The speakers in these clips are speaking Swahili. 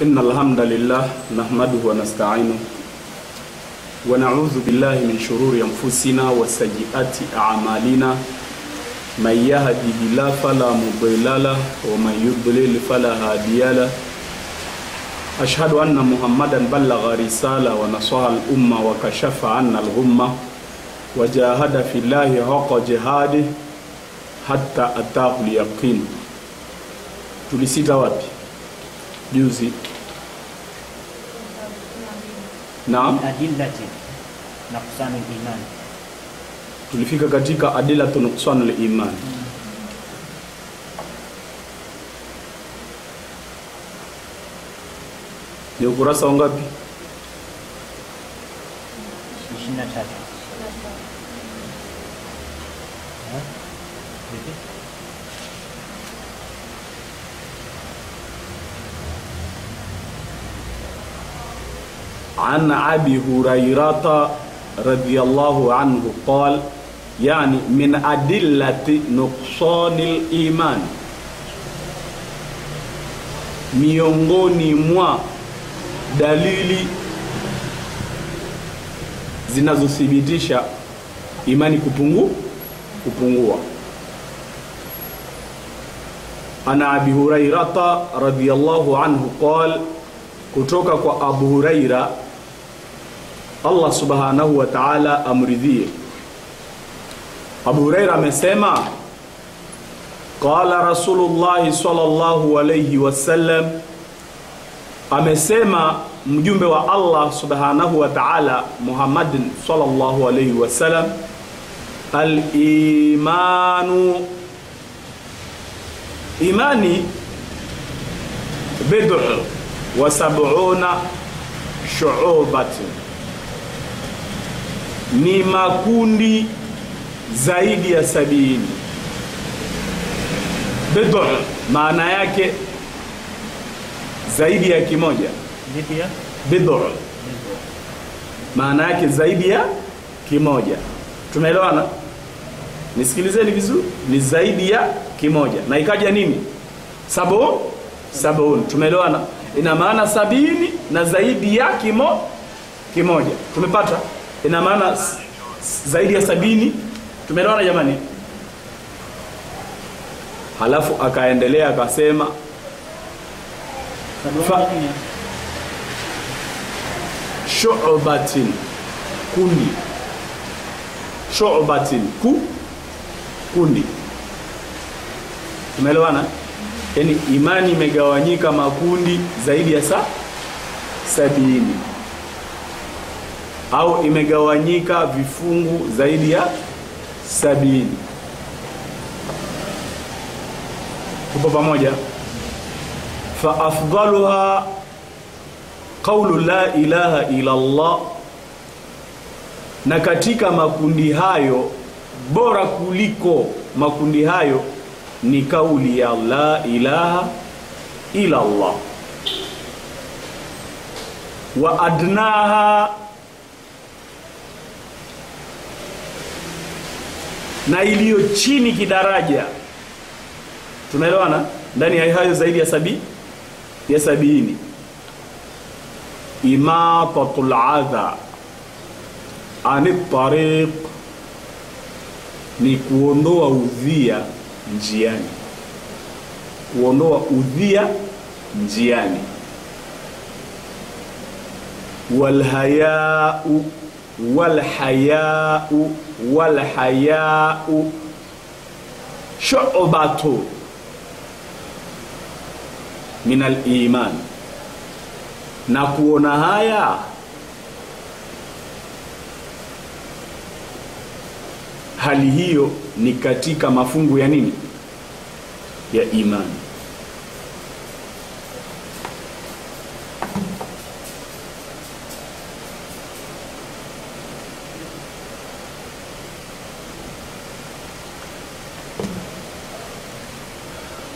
إن الحمد لله نحمده ونستعينه ونعوذ بالله من شرور أنفسنا وسيئات أعمالنا من يهده الله فلا مضل له ومن يضلل فلا هادي له أشهد أن محمدا بلغ رسالة ونصح الأمة وكشف عنا الغمة وجاهد في الله حق جهاده حتى أتاه اليقين. Tulisita wapi juzi? Naam, adillati nuqsan al-iman. Tulifika katika adillatu nuqsan al-iman. Ni ukurasa wangapi? 23. عن أبي هريرة رضي الله عنه قال يعني من أدلة نقصان الإيمان, miongoni mwa dalili zinazothibitisha imani kupungua. Ana Abi Hurairata radhiyallahu anhu qala, kutoka kwa Abu Huraira, Allah subhanahu wa ta'ala amridhie. Abu Huraira amesema, qala Rasulullah sallallahu alayhi wasallam, amesema mjumbe wa Allah subhanahu wa ta'ala Muhammadin sallallahu alayhi wasallam, al-imanu, imani bid'u wa sab'una shu'ubatan, ni makundi zaidi ya 70. Bid'u maana yake zaidi ya kimoja. Bid'u maana yake zaidi ya kimoja. Tumeelewana? Nisikilizeni vizuri, ni zaidi ya kimoja. Na ikaja nini? Sabun. Tumeelewana? Ina maana 70 na zaidi ya kimoja. Tumepata? Ina maana zaidi ya 70. Tumeelewana jamani? Halafu akaendelea akasema, shu'batin, kundi. Shu'batin, kundi. Tumeelewana? Yani imani imegawanyika makundi zaidi ya 70, au imegawanyika vifungu zaidi ya 70. Tupo pamoja? Fa afdaluha qawlu la ilaha illa Allah, na katika makundi hayo, bora kuliko makundi hayo ni kauli ya la ilaha illa Allah. Wa adnaha, na iliyo chini kidaraja. Tumeelewana? Ndani ya hayo zaidi ya 70, imatatul adha anit tariq, ni kuondoa udhia njiani. Kuondoa udhia njiani. Walhayau shu'batu min al-iman, na kuona haya hali hiyo ni katika mafungu ya nini? Ya imani.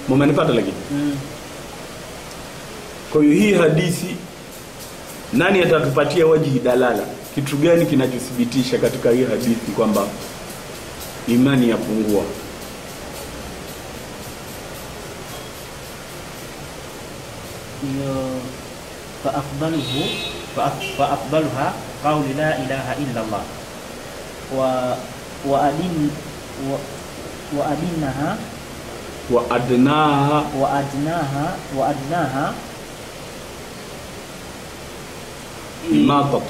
Mumenipata lakini? Kwa hiyo hii hadithi, nani atatupatia wajihi dalala? Kitu gani kinachothibitisha katika hii hadithi kwamba imani yapungua? hiyo فأفضلها قول لا إله إلا الله وأدناها إماطة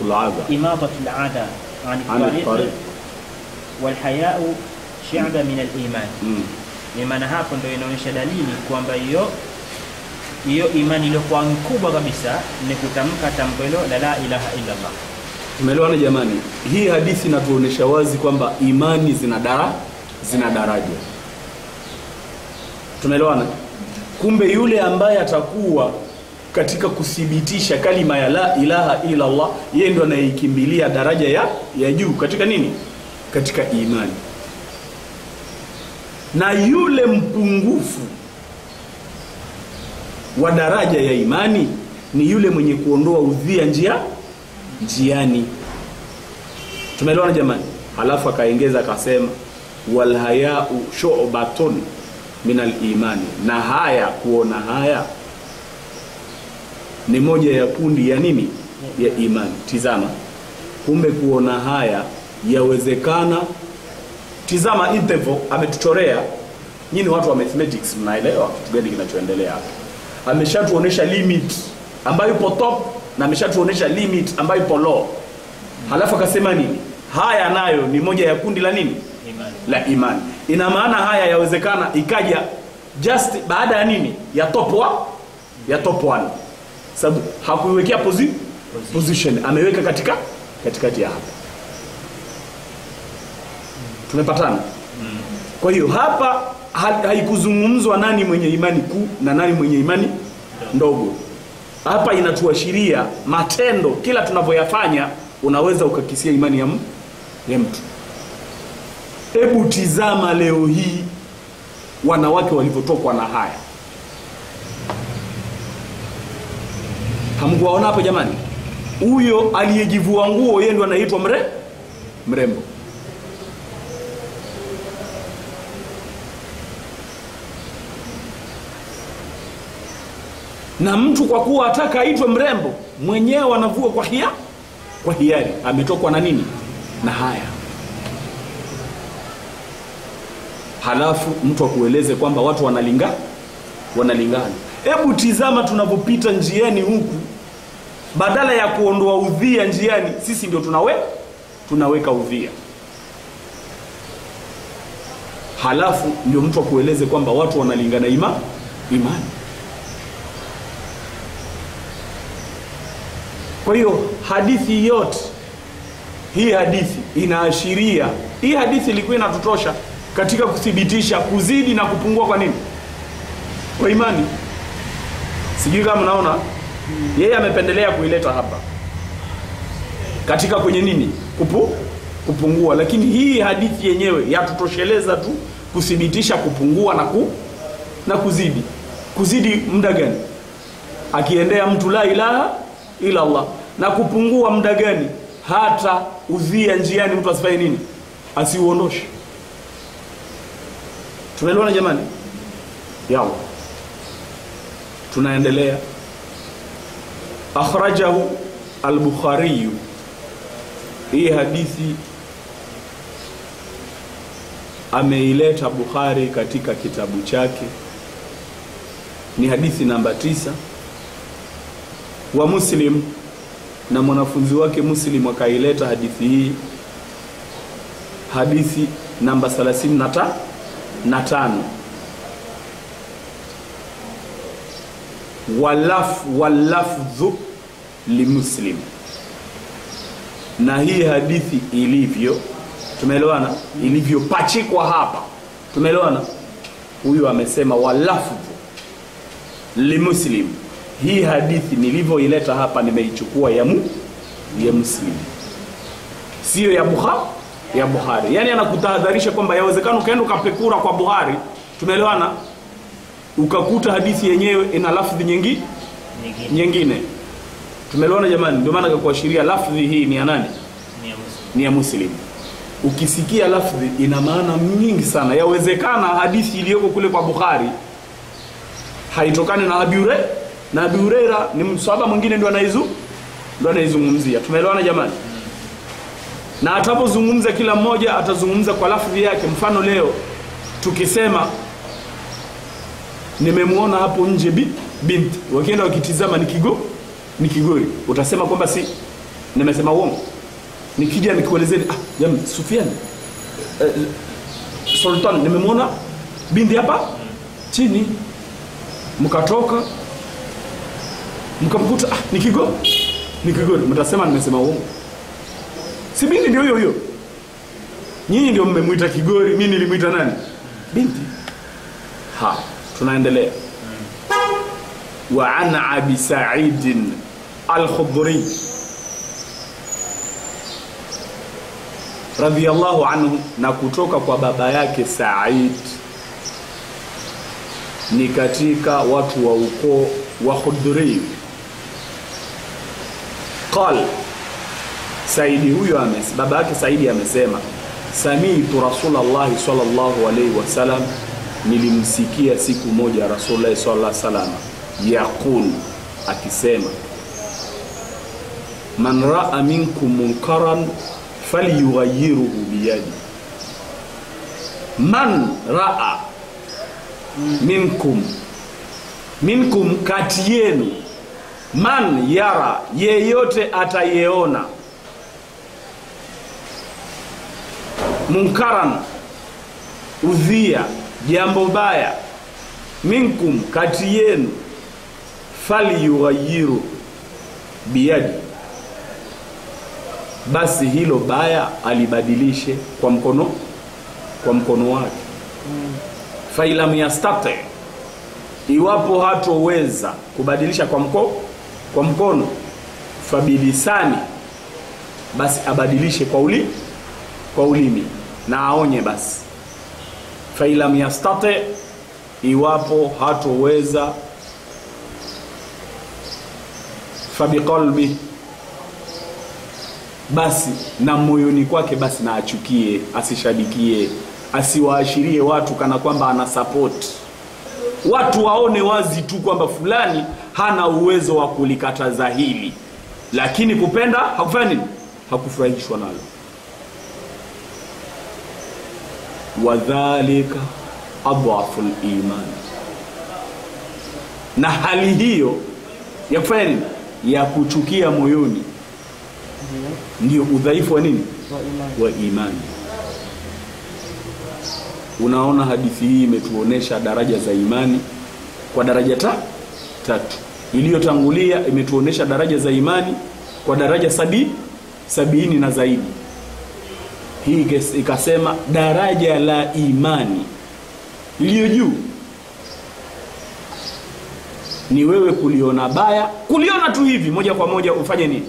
العادة عن الطريق والحياء شعبة من الإيمان. Maana hapo ndio inaonyesha dalili kwamba hiyo imani iliyokuwa kubwa kabisa ni kutamka tamko hilo la ilaha illa Allah. Tumeelewana jamani? Hii hadithi inatuonesha wazi kwamba imani zina daraja. Tumeelewana? Kumbe yule ambaye atakuwa katika kuthibitisha kalima ya la ilaha illa Allah, yeye ndo anaikimbilia daraja ya juu katika nini? Katika imani. Na yule mpungufu wa daraja ya imani ni yule mwenye kuondoa udhia njiani. Tumeelewana jamani? Halafu akaongeza akasema wal haya'u shu'batun min al-imani, na haya, kuona haya ni moja ya kundi ya nini? Ya imani. Tizama, kumbe kuona haya yawezekana. Tizama interval ametuchorea. Nyinyi watu wa mathematics mnaelewa kitu gani kinachoendelea hapa. Ameshatuonesha limit ambayo ipo top na ameshatuonesha limit ambayo ipo low. Halafu akasema nini? Haya nayo ni moja ya kundi la nini? Imani. La imani. Ina maana haya yawezekana ikaja just baada ya nini? Ya top 1. Sababu hakuiwekea position, ameweka katikati ya hapa. Tumepatana? Kwa hiyo hapa haikuzungumzwa nani mwenye imani kuu na nani mwenye imani ndogo. Hapa inatuashiria matendo, kila tunavyoyafanya unaweza ukakisia imani ya mtu. Hebu tizama leo hii wanawake walivyotokwa na haya. Hamkuwaona hapo jamani? Huyo aliyejivua nguo yeye ndo anaitwa mrembo. Na mtu kwa kuwa ataka aitwe mrembo, mwenyewe anavua kwa hiari, ametokwa na nini? Na haya. Halafu mtu akueleze kwamba watu wanalingana. Hebu tizama tunapopita njiani huku, badala ya kuondoa udhia njiani, sisi ndio tunaweka udhia. Halafu ndio mtu akueleze kwamba watu wanalingana imani. Kwa hiyo hadithi yote, hii hadithi inaashiria, hii hadithi ilikuwa inatutosha katika kuthibitisha kuzidi na kupungua kwa nini? Kwa imani. Sijui kama mnaona, yeye amependelea kuileta hapa katika kwenye nini? Kupungua. Lakini hii hadithi yenyewe yatutosheleza tu kuthibitisha kupungua na kuzidi. Kuzidi muda gani? Akiendea mtu la ilaha ila Allah. Na kupungua muda gani? Hata udhia njiani mtu asifanye nini? Asiuondoshe. Tumeelewana jamani? Yao. Tunaendelea. Akhrajahu al-Bukhari. Hii hadithi ameileta Bukhari katika kitabu chake. Ni hadithi namba 9. Wa Muslim, na mwanafunzi wake Muslim akaileta hadithi hii, hadithi namba 35. Walafdhu li Muslim. Na hii hadithi ilivyo, tumeelewana? Ilivyopachikwa hapa, tumeelewana? Huyu amesema walafdhu li Muslim. Hii hadithi nilivyoileta hapa nimeichukua ya Muslim, sio ya Bukhari. Yani anakutahadharisha kwamba yawezekana ukaenda ukapekura kwa Bukhari, tumeelewana, ukakuta hadithi yenyewe ina lafzi nyingine. Tumeelewana jamani? Ndio maana akakuashiria lafzi hii ni ya nani? Ni ya Muslim. Ukisikia lafzi ina maana nyingi sana. Yawezekana hadithi iliyoko kule kwa Bukhari haitokani na na Abu Huraira ni msahaba mwingine ndio anaizungumzia. Tumeelewana jamani? Na atapozungumza kila mmoja atazungumza kwa lafzi yake. Mfano leo tukisema nimemuona hapo nje binti, wakienda wakitizama ni kigori, utasema kwamba si nimesema uongo. Nikija nikuelezeni jamani Sufyan Sultan nimemuona binti hapa chini, mkatoka mkamkuta ni kigori, mtasema nimesema uongo. Si binti ndio huyo. Nyinyi ndio mmemuita kigori, mimi nilimuita nani? Binti. Tunaendelea. Wa an Abi Sa'id al-Khudri radiyallahu anhu, na kutoka kwa baba yake Sa'id, ni katika watu wa ukoo wa Khudri. Qal, Saidi huyo baba yake Saidi amesema, sami'tu Rasulullah sallallahu alayhi wasallam, nilimsikia siku moja Rasulullah sallallahu alayhi wasallam yaqul, akisema, man ra'a minkum munkaran falyughayyirhu biyadi. Man ra'a minkum kati yenu, man yara yeyote atayeona, munkaran udhia jambo baya, minkum kati yenu, falyughayyiru biyadi, basi hilo baya alibadilishe kwa mkono wake. Fa ilam yastati, iwapo hatoweza kubadilisha kwa mkono, fabilisani, basi abadilishe kwa ulimi na aonye basi. Fa ilam yastati, iwapo hatoweza, fabiqalbi, basi na moyoni kwake, basi na achukie, asishadikie, asiwaashirie watu kana kwamba ana support. Watu waone wazi tu kwamba fulani hana uwezo wa kulikataza hili, lakini kupenda hakufanya nini? Hakufurahishwa nalo. Wadhalika adhaful iman, na hali hiyo ya kufanya nini? Ya kuchukia moyoni, ndio udhaifu wa nini? Wa imani. Unaona hadithi hii imetuonesha daraja za imani kwa daraja tatu. Iliyotangulia imetuonesha daraja za imani kwa daraja 70 na zaidi. Hii ikasema daraja la imani iliyo juu ni wewe kuliona baya, kuliona tu hivi moja kwa moja, ufanye nini?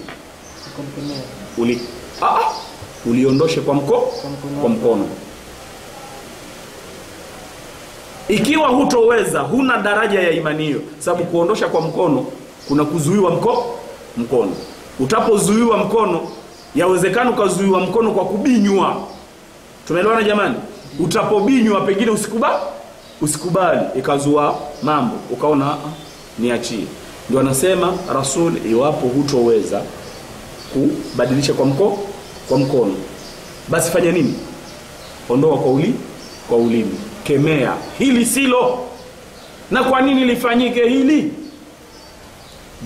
Uliondoshe kwa mkono. Ikiwa hutoweza, huna daraja ya imani hiyo, sababu kuondosha kwa mkono kuna kuzuiwa mkono. Utapozuiwa mkono, yawezekana ukazuiwa mkono kwa kubinywa. Tumeelewana jamani? Utapobinywa pengine usikubali, ikazua mambo, ukaona niachie. Ndio anasema Rasul, iwapo hutoweza kubadilisha kwa mkono, basi fanya nini? Ondoa kwa ulimi. Kemea, hili silo. Na kwa nini lifanyike hili?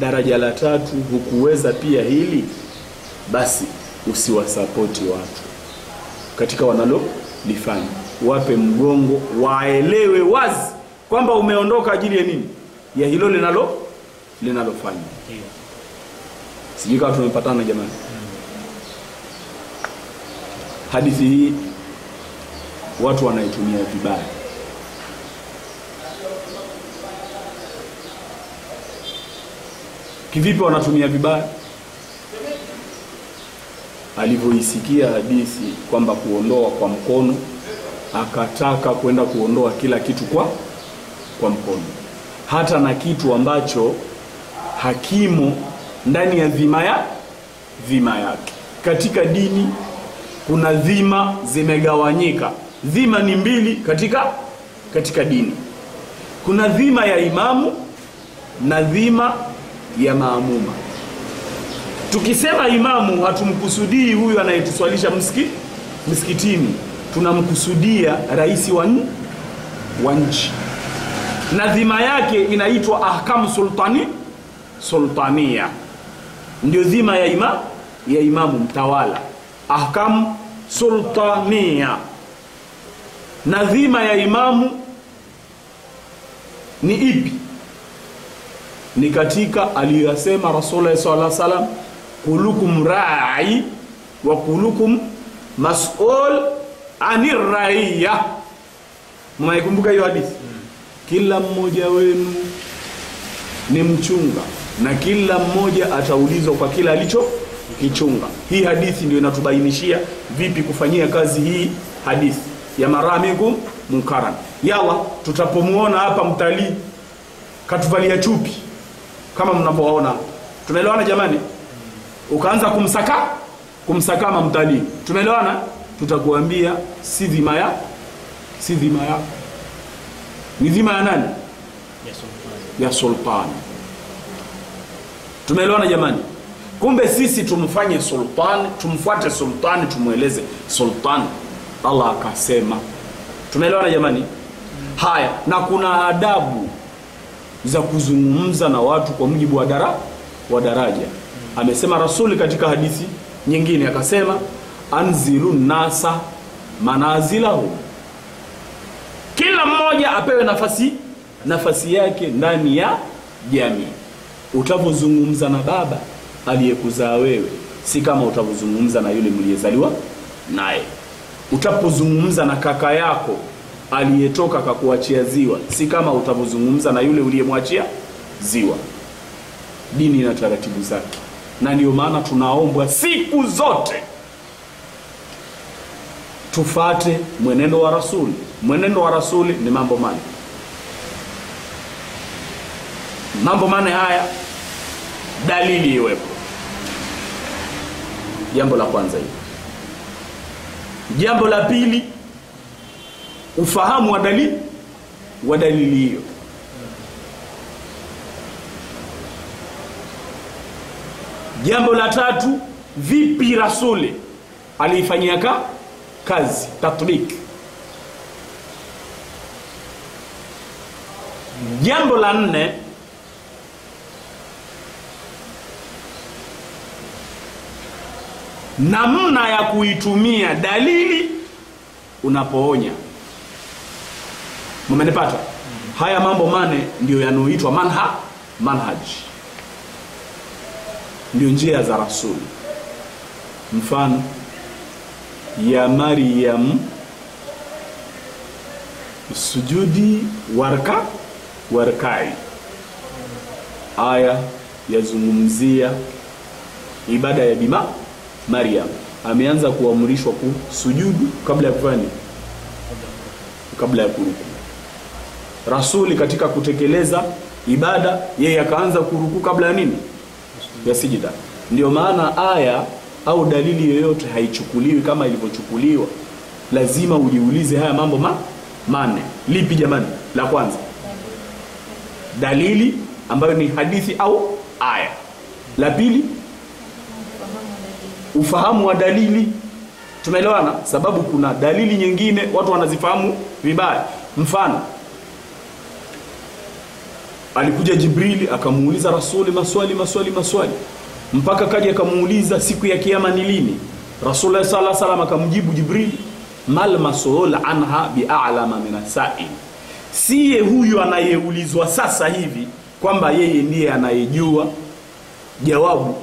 Daraja la tatu, hukuweza pia hili, basi usiwasapoti watu katika wanalo lifanya. Wape mgongo, waelewe wazi kwamba umeondoka ajili ya nini? Ya hilo linalofanya. Sijui kama tumepatana jamani. Hadithi hii watu wanaitumia vibaya. Kivipi wanatumia vibaya? Alivyoisikia hadithi kwamba kuondoa kwa mkono, akataka kwenda kuondoa kila kitu kwa mkono, hata na kitu ambacho hakimu ndani ya dhima yake. Katika dini kuna dhima zimegawanyika. Dhima ni mbili katika dini. Kuna dhima ya imamu na dhima ya maamuma. Tukisema imamu hatumkusudii huyu anayetuswalisha msikitini, tunamkusudia rais wa nchi, na dhima yake inaitwa ahkamu sultania, ndio dhima ya imamu mtawala, ahkamu sultania. Na dhima ya imamu ni ipi? Ni katika aliyosema Rasulullah sallallahu alaihi wasallam, kulukum ra'i wa kulukum mas'ul anir ra'iyya. Mnaikumbuka hiyo hadithi? Kila mmoja wenu ni mchunga na kila mmoja ataulizwa kwa kila alichokichunga. Hii hadithi ndio inatubainishia vipi kufanyia kazi hii hadithi ya maramikum munkaran. Yalla, tutapomuona hapa mtalii katuvalia chupi kama mnapoona, tumeelewana jamani? Ukaanza kumsakama mtalii, tumeelewana? Tutakuambia si dhima ya ni dhima ya nani? Ya sultani. Tumeelewana jamani? Kumbe sisi tumfanye sultani, tumfuate sultani, tumueleze sultani Allah akasema. Tumeelewana jamani? Haya, na kuna adabu za kuzungumza na watu kwa mujibu wa daraja. Amesema Rasuli katika hadithi nyingine akasema, anzilun nasa manazilahu, kila mmoja apewe nafasi yake ndani ya jamii. Utavozungumza na baba aliyekuzaa wewe si kama utavozungumza na yule mliyezaliwa naye. Utapozungumza na kaka yako aliyetoka kakuachia ziwa si kama utavozungumza na yule uliyemwachia ziwa. Dini na taratibu zake, na ndio maana tunaombwa siku zote tufate mwenendo wa Rasuli. Mwenendo wa Rasuli ni mambo mane. Mambo mane haya dalili iwepo. Jambo la kwanza hili. Jambo la pili, ufahamu wa dalili hiyo. Jambo la tatu, vipi Rasuli alifanyia kazi, tatbik. Jambo la nne, namna ya kuitumia dalili unapoonya. Mmenipata? Haya mambo mane ndio yanoitwa manhaj. Ndio njia za Rasuli. Mfano, ya Maryam sujudi warkai. Aya yazungumzia ibada ya Maryam. Ameanza kuamrishwa kusujudu kabla ya kufanya, kabla ya kuruku. Rasuli katika kutekeleza ibada yeye akaanza kuruku kabla ya nini? Ya sijida. Ndio maana aya au dalili yoyote haichukuliwi kama ilivyochukuliwa. Lazima ujiulize haya mambo mane. Lipi jamani? La kwanza, dalili ambayo ni hadithi au aya. La pili, ufahamu wa dalili. Tumeelewana? Sababu kuna dalili nyingine watu wanazifahamu vibaya. Mfano, alikuja Jibrili akamuuliza Rasuli maswali mpaka kaja akamuuliza siku ya kiyama ni lini. Rasulullah sallallahu alaihi wasallam akamjibu Jibrili, mal mas'ul anha bi'alama min as-sa'il. Siye huyu anayeulizwa sasa hivi kwamba yeye ndiye anayejua jawabu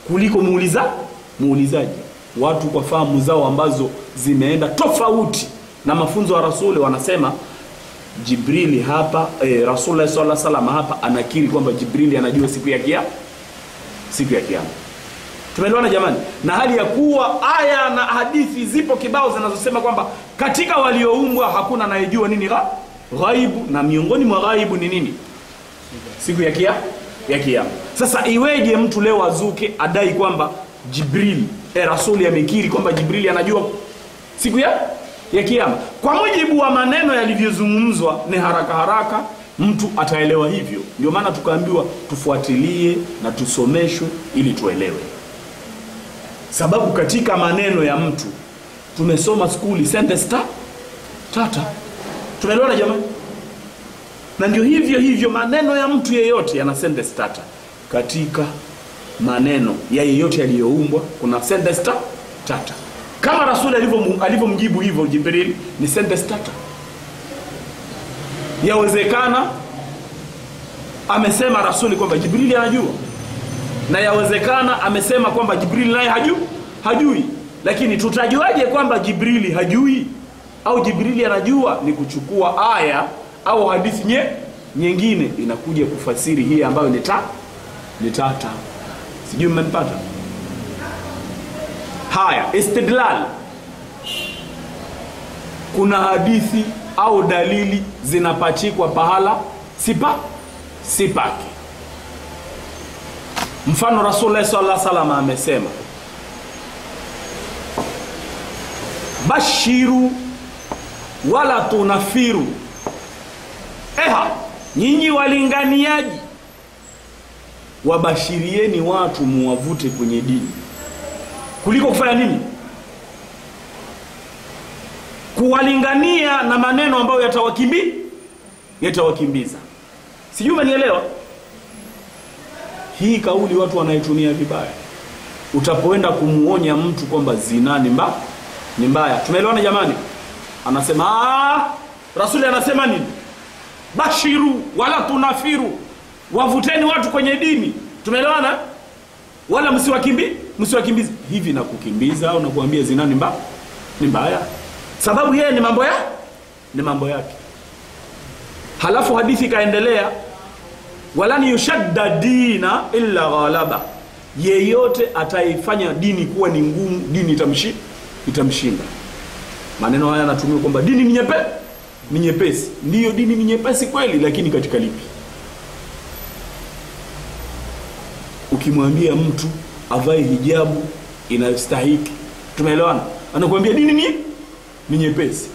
kuliko muulizaji. Watu kwa fahamu zao ambazo zimeenda tofauti na mafunzo ya Rasuli wanasema Jibrili hapa Rasulullah sallallahu alaihi wasallam hapa anakiri kwamba Jibrili anajua siku ya kiyama. Tumeelewana jamani? Na hali ya kuwa aya na hadithi zipo kibao zinazosema kwamba katika walioumbwa hakuna anayejua nini ghaibu, na miongoni mwa ghaibu ni nini? Siku ya kiyama. Sasa iweje mtu leo azuke adai kwamba Jibril Rasuli amekiri kwamba Jibrili anajua siku ya kiyama? Kwa mujibu wa maneno yalivyozungumzwa ni haraka mtu ataelewa hivyo. Ndio maana tukaambiwa tufuatilie na tusomeshwe ili tuelewe. Sababu katika maneno ya mtu tumesoma skuli sentence tata. Tumeelewana jamani? Na ndio hivyo maneno ya mtu yeyote yana sentence tata. Katika maneno ya yeyote aliyoumbwa kuna sentence tata. Kama Rasuli alivyomjibu hivyo Jibril ni sentence tata. Yawezekana amesema Rasuli kwamba Jibril anajua, na yawezekana amesema kwamba Jibril naye hajui. Lakini tutajuaje kwamba Jibril hajui au Jibril anajua? Ni kuchukua aya au hadithi nyingine inakuja kufasiri hii ambayo ni tata. Sijui mmempata. Haya, istidlal. Kuna hadithi au dalili zinapachikwa pahala sipaki. Mfano Rasulullah sallallahu alaihi wasallam amesema, bashiru wala tunafiru. Nyinyi walinganiaji, wabashirieni watu muwavute kwenye dini, kuliko kufanya nini? Kuwalingania na maneno ambayo yatawakimbiza. Sijui umenielewa? Hii kauli watu wanaitumia vibaya. Utapoenda kumuonya mtu kwamba zina ni mbaya. Tumeelewana jamani? Anasema Rasuli anasema nini? Bashiru wala tunafiru. Wavuteni watu kwenye dini. Tumeelewana? Wala msiwakimbize. Hivi na kukimbiza au na kuambia zina ni mbaya. Sababu yeye ni mambo yake. Halafu hadithi kaendelea, walani yushadda dina illa ghalaba. Yeyote ataifanya dini kuwa ni ngumu, dini itamshinda. Maneno haya yanatumia kwamba dini ni nyepesi. Ndiyo, dini ni nyepesi kweli, lakini katika lipi? Ukimwambia mtu avae hijabu inayostahiki, tumeelewana, anakuambia dini ni nyepesi.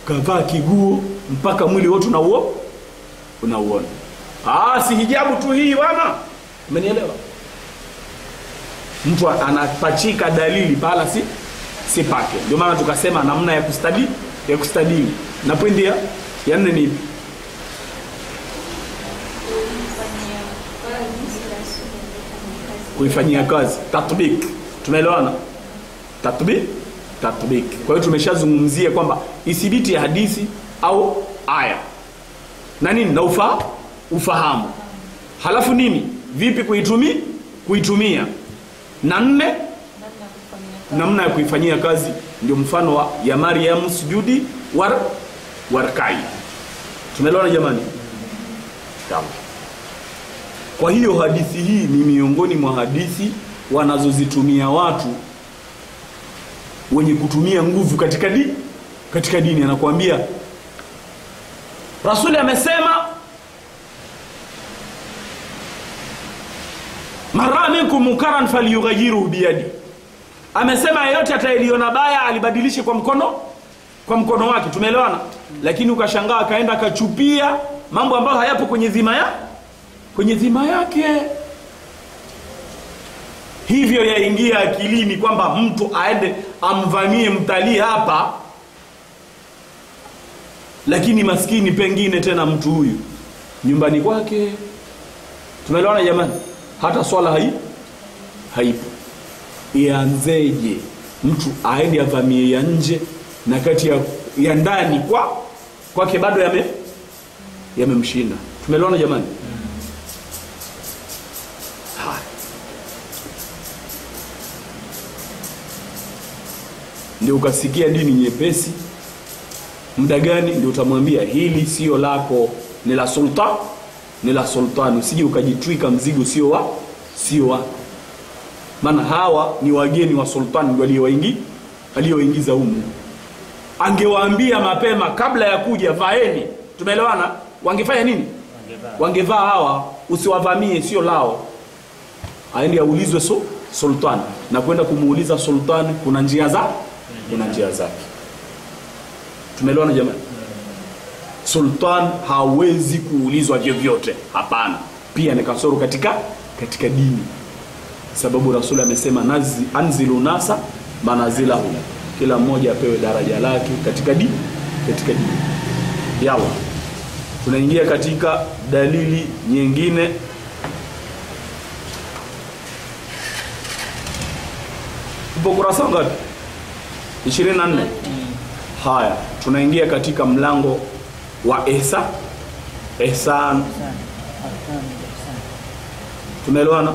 Kavaa kiguo mpaka mwili wote unauona. Si hijabu tu hii bwana. Umenielewa? Mtu anapachika dalili pala si pake. Ndio maana tukasema namna ya kustadi. Na pointi ya nne ni kuifanyia kazi, tatbik. Tumeelewana? Tatbik. Kwa hiyo tumeshazungumzia kwamba ithibiti ya hadithi au aya na nini na ufahamu. Halafu nini? Vipi kuitumia. Na nne, namna ya kuifanyia kazi. Ndio mfano ya Maryam sujudi warkai. Tumeelewana jamani? Sawa. Kwa hiyo hadithi hii ni miongoni mwa hadithi wanazozitumia watu wenye kutumia nguvu katika dini. Anakuambia Rasuli amesema, mara minkum munkaran falyughayyiru biyadi. Amesema yeyote ataliona baya alibadilishe kwa mkono wake. Tumeelewana? Lakini ukashangaa akaenda akachupia mambo ambayo hayapo kwenye dhima yake. Hivyo yaingia akilini kwamba mtu aende amvamie mtalii hapa, lakini maskini pengine tena mtu huyu nyumbani kwake. Tumeelewana jamani? Hata swala haipo. Ianzeje mtu aende avamie ya nje na kati ya ndani kwake bado yamemshinda? Tumeelewana jamani? Ndio ukasikia dini nyepesi. Muda gani ndio utamwambia hili sio lako, ni la sultan. Usije ukajitwika mzigo sio wa. Maana hawa ni wageni wa sultan ndio aliyoingiza humu. Angewaambia mapema kabla ya kuja vaeni. Tumeelewana? Wangefanya nini? Wangevaa hawa, usiwavamie, sio lao. Aende aulizwe sultan, na kwenda kumuuliza sultan kuna njia zake. Tumeelewana jamani? sultan hawezi kuulizwa vyovyote. Hapana, pia ni kasoro katika dini, sababu Rasul amesema anzilu nasa manazilahu, kila mmoja apewe daraja lake katika dini. Yalla, tunaingia katika dalili nyingine. Tupo kurasa ngapi? 24. Haya, tunaingia katika mlango wa ihsan. Tumeelewana?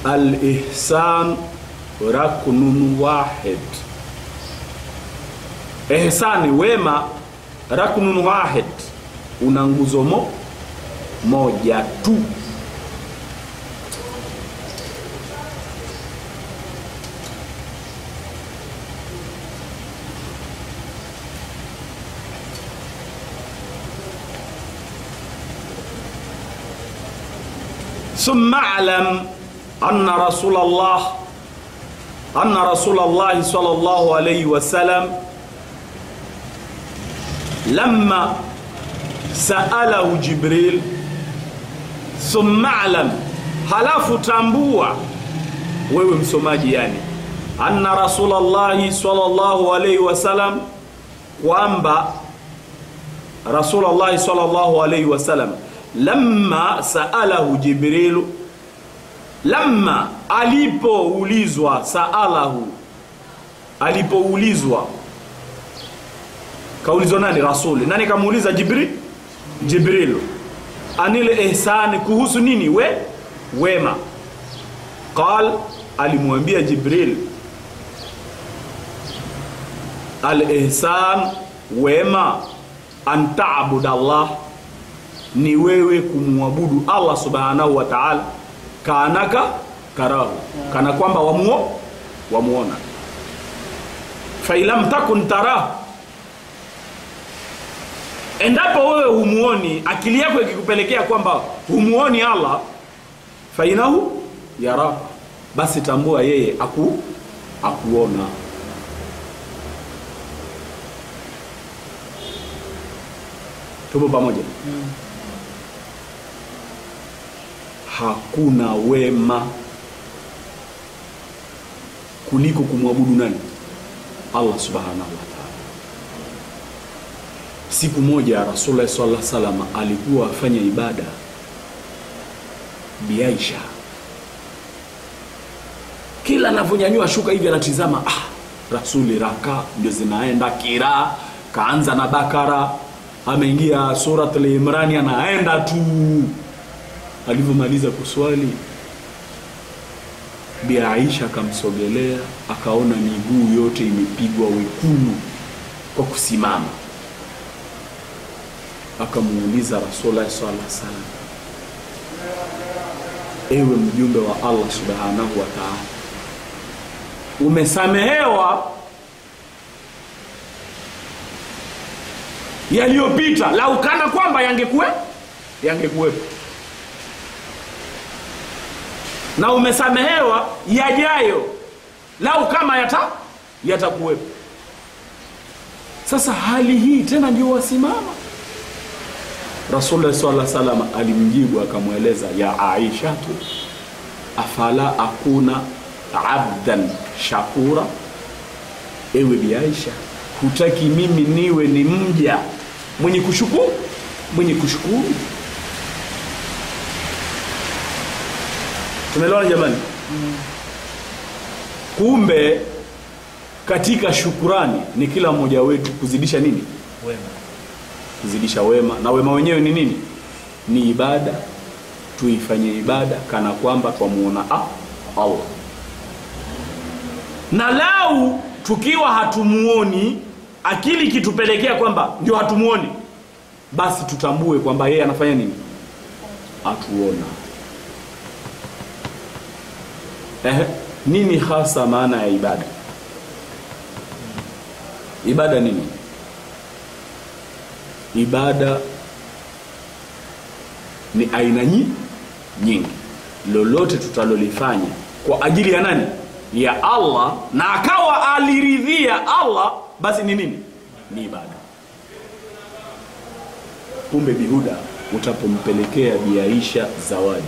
Al-ihsan raknun wahid. Ihsani, wema, raknun wahid, una nguzo moja tu. ثم اعلم أن رسول الله صلى الله عليه وسلم لما سأله جبريل ثم اعلم، halafu tambua wewe msomaji, yani anna Rasulullah sallallahu alayhi wasallam, kwamba Rasulullah sallallahu alayhi wasallam lamma saalahu Jibril, lamma alipoulizwa, saalahu alipoulizwa, kaulizwa nani? Rasuli. Nani kamuuliza? Jibril. Anil ihsan, kuhusu nini? Wema. Qal, alimwambia Jibril, al ihsan, wema, an ta'budallah, ni wewe kumwabudu Allah subhanahu wa ta'ala kanaka karahu, kana kwamba wamuona. Fa ilam takun tarahu, endapo wewe humuoni, akili yako ikikupelekea kwamba humuoni Allah, fa inahu yara, basi tambua yeye akuona. Tupo pamoja? Hakuna wema kuliko kumwabudu nani? Allah subhanahu wa ta'ala. Siku moja Rasulullah sallallahu alaihi wasallam alikuwa afanya ibada Bi Aisha. Kila anavonyanyua shuka hivi anatizama, Rasuli raka ndio zinaenda kira, kaanza na Bakara, ameingia surat al-Imran, anaenda tu. Alivyomaliza kuswali, Bi Aisha akamsogelea, akaona miguu yote imepigwa wekundu kwa kusimama. Akamuuliza Rasulullah sallallahu alaihi wasallam, ewe mjumbe wa Allah subhanahu wa ta'ala, umesamehewa yaliyopita, lau kana kwamba yangekuwepo, na umesamehewa yajayo, lau kama yatakuwepo. Sasa hali hii tena ndio wasimama. Rasulullah sallallahu alaihi wasallam alimjibu akamweleza, ya Aisha, afala akuna abdan shakura, ewe Bi Aisha, hutaki mimi niwe ni mja mwenye kushukuru? Tumeelewana jamani? Kumbe katika shukurani ni kila mmoja wetu kuzidisha nini? Wema. Kuzidisha wema, na wema wenyewe ni nini? Ni ibada. Tuifanye ibada kana kwamba twamuona Allah. Na lau tukiwa hatumuoni, akili kitupelekea kwamba ndio hatumuoni, basi tutambue kwamba yeye anafanya nini? Atuona. Nini hasa maana ya ibada? Ibada nini? Ibada ni aina nyingi. Lolote tutalolifanya kwa ajili ya nani? Ya Allah, na akawa aliridhia Allah, basi ni nini? Ni ibada. kumbe Bihuda utapompelekea Bi Aisha zawadi